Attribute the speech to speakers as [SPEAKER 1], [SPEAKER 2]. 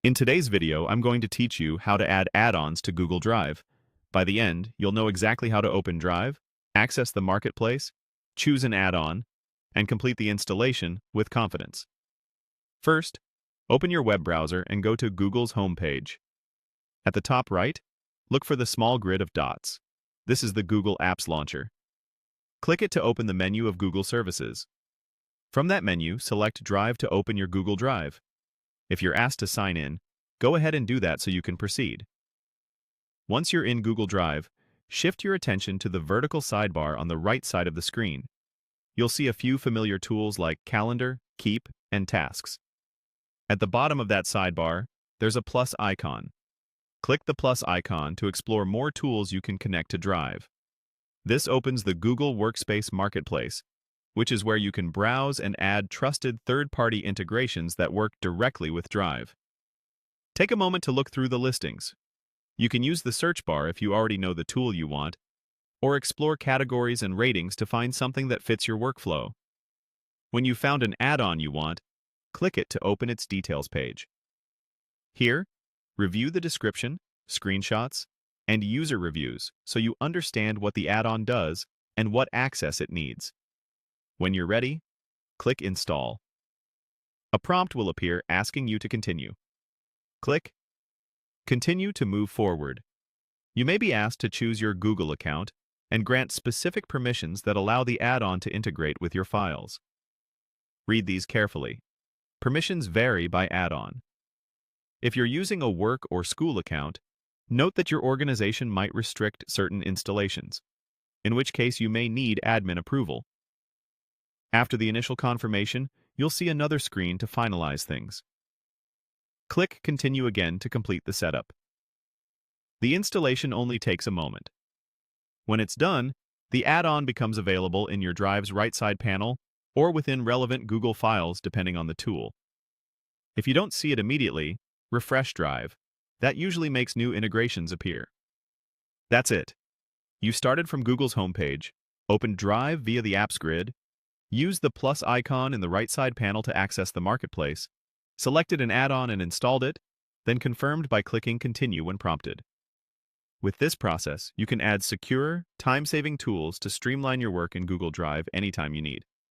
[SPEAKER 1] In today's video, I'm going to teach you how to add add-ons to Google Drive. By the end, you'll know exactly how to open Drive, access the Marketplace, choose an add-on, and complete the installation with confidence. First, open your web browser and go to Google's homepage. At the top right, look for the small grid of dots. This is the Google Apps Launcher. Click it to open the menu of Google Services. From that menu, select Drive to open your Google Drive. If you're asked to sign in, go ahead and do that so you can proceed. Once you're in Google Drive, shift your attention to the vertical sidebar on the right side of the screen. You'll see a few familiar tools like Calendar, Keep, and Tasks. At the bottom of that sidebar, there's a plus icon. Click the plus icon to explore more tools you can connect to Drive. This opens the Google Workspace Marketplace, which is where you can browse and add trusted third-party integrations that work directly with Drive. Take a moment to look through the listings. You can use the search bar if you already know the tool you want, or explore categories and ratings to find something that fits your workflow. When you've found an add-on you want, click it to open its details page. Here, review the description, screenshots, and user reviews so you understand what the add-on does and what access it needs. When you're ready, click Install. A prompt will appear asking you to continue. Click Continue to move forward. You may be asked to choose your Google account and grant specific permissions that allow the add-on to integrate with your files. Read these carefully. Permissions vary by add-on. If you're using a work or school account, note that your organization might restrict certain installations, in which case you may need admin approval. After the initial confirmation, you'll see another screen to finalize things. Click Continue again to complete the setup. The installation only takes a moment. When it's done, the add-on becomes available in your Drive's right side panel or within relevant Google files depending on the tool. If you don't see it immediately, refresh Drive. That usually makes new integrations appear. That's it. You started from Google's homepage, opened Drive via the Apps grid, used the plus icon in the right side panel to access the Marketplace, selected an add-on and installed it, then confirmed by clicking Continue when prompted. With this process, you can add secure, time-saving tools to streamline your work in Google Drive anytime you need.